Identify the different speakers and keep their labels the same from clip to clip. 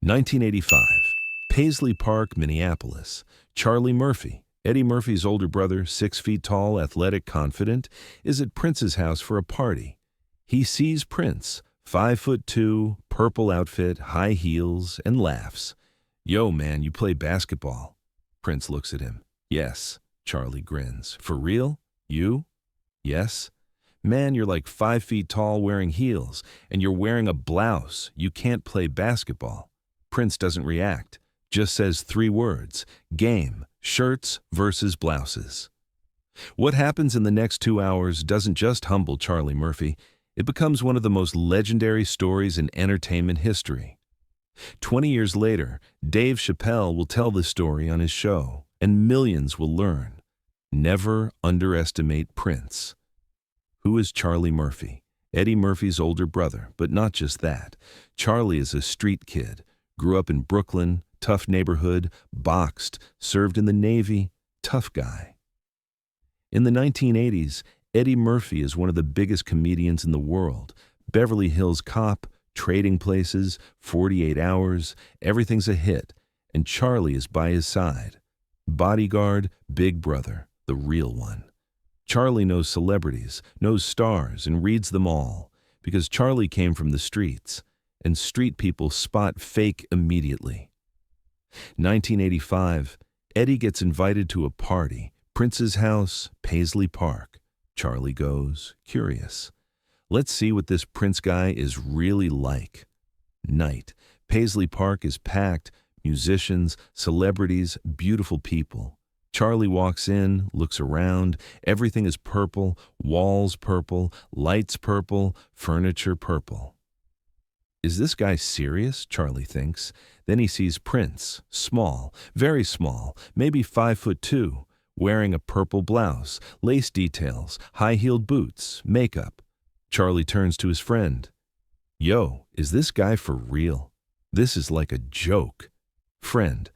Speaker 1: 1985. Paisley Park, Minneapolis. Charlie Murphy, Eddie Murphy's older brother, 6 feet tall, athletic, confident, is at Prince's house for a party. He sees Prince, 5'2", purple outfit, high heels, and laughs. "Yo, man, you play basketball." Prince looks at him. "Yes." Charlie grins. "For real? You?" "Yes." "Man, you're like 5 feet tall wearing heels, and you're wearing a blouse. You can't play basketball." Prince doesn't react, just says 3 words: game, shirts versus blouses. What happens in the next 2 hours doesn't just humble Charlie Murphy, it becomes one of the most legendary stories in entertainment history. 20 years later, Dave Chappelle will tell this story on his show, and millions will learn. Never underestimate Prince. Who is Charlie Murphy? Eddie Murphy's older brother, but not just that. Charlie is a street kid, grew up in Brooklyn, tough neighborhood, boxed, served in the Navy, tough guy. In the 1980s, Eddie Murphy is one of the biggest comedians in the world. Beverly Hills Cop, Trading Places, 48 Hours, everything's a hit, and Charlie is by his side. Bodyguard, Big Brother, the real one. Charlie knows celebrities, knows stars, and reads them all, because Charlie came from the streets, and street people spot fake immediately. 1985, Eddie gets invited to a party, Prince's house, Paisley Park. Charlie goes, curious. Let's see what this Prince guy is really like. Night. Paisley Park is packed, musicians, celebrities, beautiful people. Charlie walks in, looks around, everything is purple, walls purple, lights purple, furniture purple. Is this guy serious? Charlie thinks. Then he sees Prince, small, very small, maybe 5'2", wearing a purple blouse, lace details, high-heeled boots, makeup. Charlie turns to his friend. "Yo, is this guy for real? This is like a joke." "Friend,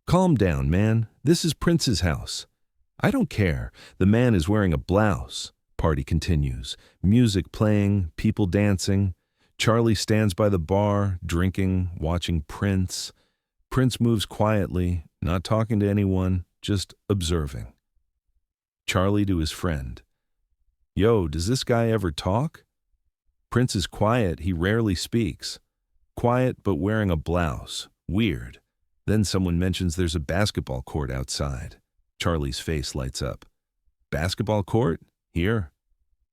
Speaker 1: calm down, man. This is Prince's house." "I don't care. The man is wearing a blouse." Party continues. Music playing, people dancing. Charlie stands by the bar, drinking, watching Prince. Prince moves quietly, not talking to anyone, just observing. Charlie to his friend. "Yo, does this guy ever talk?" Prince is quiet, he rarely speaks. Quiet, but wearing a blouse. Weird. Then someone mentions there's a basketball court outside. Charlie's face lights up. "Basketball court? Here?"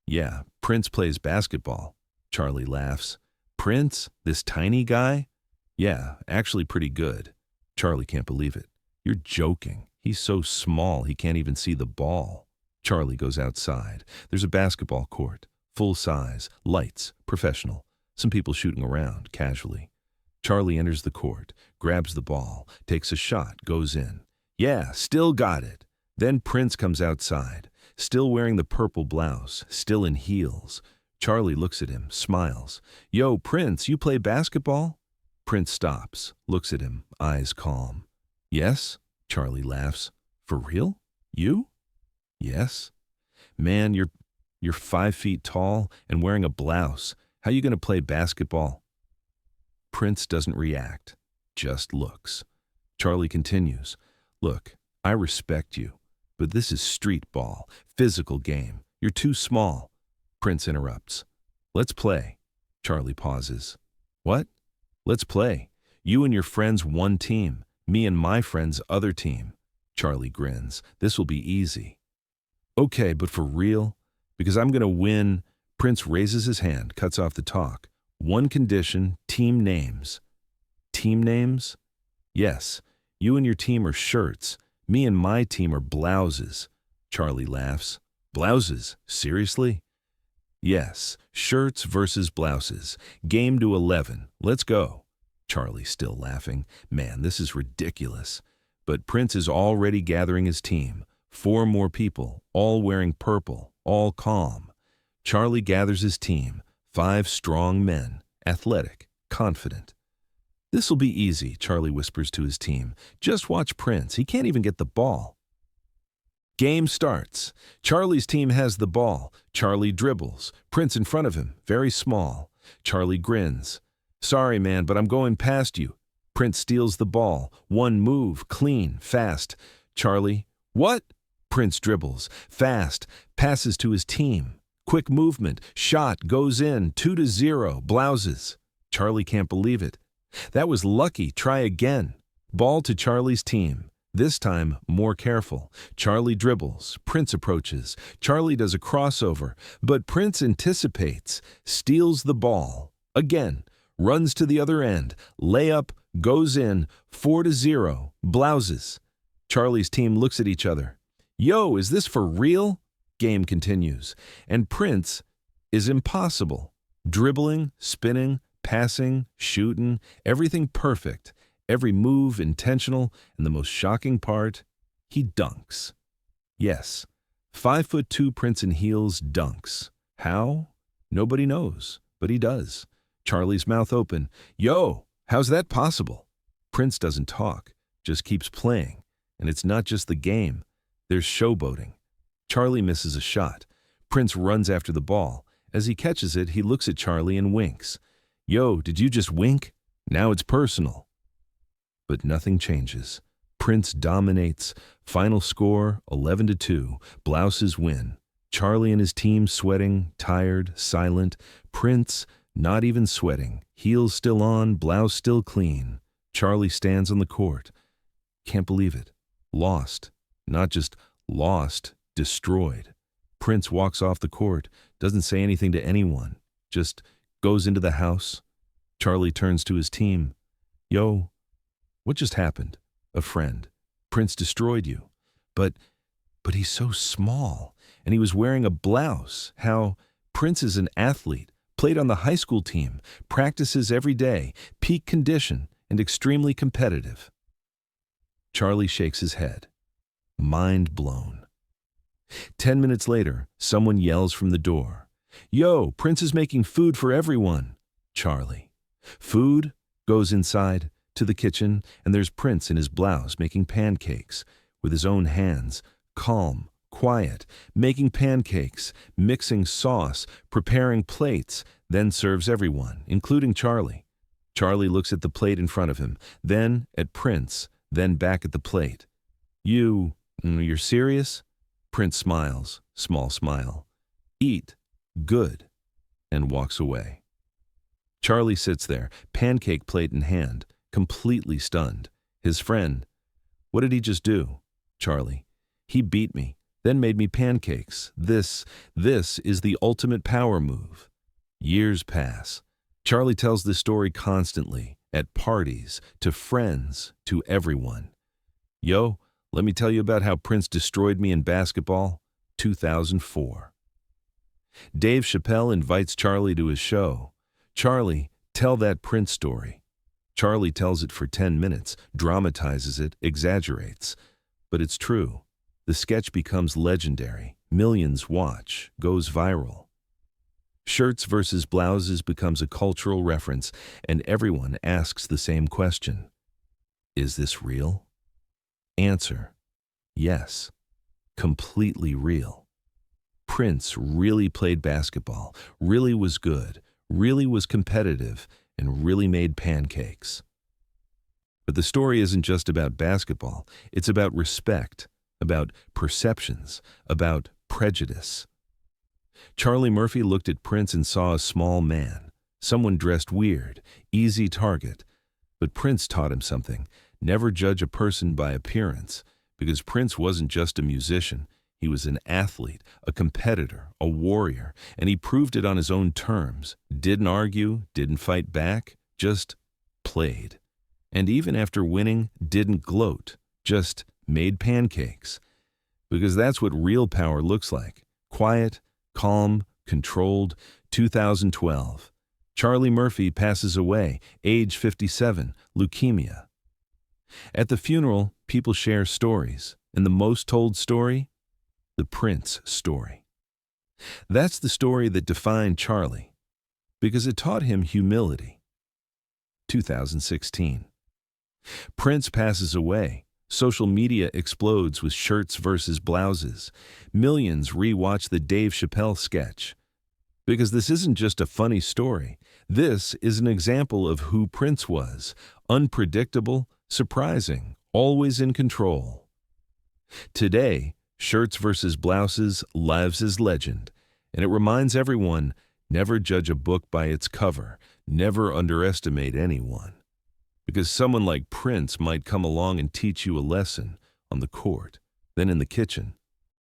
Speaker 1: "Yeah, Prince plays basketball." Charlie laughs. "Prince? This tiny guy?" "Yeah, actually pretty good." Charlie can't believe it. "You're joking. He's so small he can't even see the ball." Charlie goes outside. There's a basketball court, full size, lights, professional. Some people shooting around, casually. Charlie enters the court, grabs the ball, takes a shot, goes in. Yeah, still got it. Then Prince comes outside, still wearing the purple blouse, still in heels. Charlie looks at him, smiles. "Yo, Prince, you play basketball?" Prince stops, looks at him, eyes calm. "Yes?" Charlie laughs. "For real? You?" "Yes." "Man, you're 5 feet tall and wearing a blouse. How you gonna play basketball?" Prince doesn't react, just looks. Charlie continues. "Look, I respect you, but this is street ball, physical game. You're too small." Prince interrupts. "Let's play." Charlie pauses. "What?" "Let's play. You and your friends one team, me and my friends other team." Charlie grins. "This will be easy." "Okay, but for real? Because I'm gonna win." Prince raises his hand, cuts off the talk. "One condition, team names." "Team names?" "Yes. You and your team are shirts. Me and my team are blouses." Charlie laughs. "Blouses? Seriously?" "Yes. Shirts versus blouses. Game to 11. Let's go." Charlie still laughing. "Man, this is ridiculous." But Prince is already gathering his team. 4 more people, all wearing purple, all calm. Charlie gathers his team, 5 strong men, athletic, confident. "This'll be easy," Charlie whispers to his team. "Just watch Prince. He can't even get the ball." Game starts. Charlie's team has the ball. Charlie dribbles. Prince in front of him, very small. Charlie grins. "Sorry, man, but I'm going past you." Prince steals the ball. One move, clean, fast. Charlie, what? Prince dribbles, fast, passes to his team. Quick movement, shot, goes in, 2-0, Blouses. Charlie can't believe it. That was lucky, try again. Ball to Charlie's team. This time, more careful. Charlie dribbles. Prince approaches. Charlie does a crossover, but Prince anticipates, steals the ball. Again, runs to the other end. Layup, goes in, 4-0, Blouses. Charlie's team looks at each other. Yo, is this for real? Game continues. And Prince is impossible. Dribbling, spinning, passing, shooting, everything perfect. Every move intentional, and the most shocking part, he dunks. Yes, 5'2" Prince in heels dunks. How? Nobody knows, but he does. Charlie's mouth open. Yo, how's that possible? Prince doesn't talk, just keeps playing. And it's not just the game. There's showboating. Charlie misses a shot. Prince runs after the ball. As he catches it, he looks at Charlie and winks. Yo, did you just wink? Now it's personal. But nothing changes. Prince dominates. Final score, 11-2. Blouses win. Charlie and his team sweating, tired, silent. Prince not even sweating. Heels still on, blouse still clean. Charlie stands on the court. Can't believe it. Lost. Not just lost, destroyed. Prince walks off the court, doesn't say anything to anyone, just goes into the house. Charlie turns to his team. Yo, what just happened? A friend. Prince destroyed you. But he's so small, and he was wearing a blouse. How? Prince is an athlete, played on the high school team, practices every day, peak condition, and extremely competitive. Charlie shakes his head. Mind blown. 10 minutes later, someone yells from the door. Yo, Prince is making food for everyone. Charlie. Food? Goes inside, to the kitchen, and there's Prince in his blouse making pancakes, with his own hands, calm, quiet, making pancakes, mixing sauce, preparing plates, then serves everyone, including Charlie. Charlie looks at the plate in front of him, then at Prince, then back at the plate. You're serious? Prince smiles, small smile. Eat. Good. And walks away. Charlie sits there, pancake plate in hand, completely stunned. His friend. What did he just do? Charlie. He beat me, then made me pancakes. This is the ultimate power move. Years pass. Charlie tells this story constantly, at parties, to friends, to everyone. Yo, let me tell you about how Prince destroyed me in basketball. 2004. Dave Chappelle invites Charlie to his show. Charlie, tell that Prince story. Charlie tells it for 10 minutes, dramatizes it, exaggerates. But it's true. The sketch becomes legendary. Millions watch, goes viral. Shirts versus blouses becomes a cultural reference, and everyone asks the same question. Is this real? Answer. Yes. Completely real. Prince really played basketball, really was good, really was competitive, and really made pancakes. But the story isn't just about basketball. It's about respect, about perceptions, about prejudice. Charlie Murphy looked at Prince and saw a small man, someone dressed weird, easy target. But Prince taught him something. Never judge a person by appearance, because Prince wasn't just a musician. He was an athlete, a competitor, a warrior, and he proved it on his own terms. Didn't argue, didn't fight back, just played. And even after winning, didn't gloat, just made pancakes. Because that's what real power looks like. Quiet, calm, controlled. 2012. Charlie Murphy passes away, age 57, leukemia. At the funeral, people share stories, and the most told story? The Prince story. That's the story that defined Charlie, because it taught him humility. 2016. Prince passes away. Social media explodes with shirts versus blouses. Millions re-watch the Dave Chappelle sketch. Because this isn't just a funny story. This is an example of who Prince was. Unpredictable, surprising, always in control. Today, Shirts versus Blouses lives as legend, and it reminds everyone, never judge a book by its cover, never underestimate anyone. Because someone like Prince might come along and teach you a lesson on the court, then in the kitchen,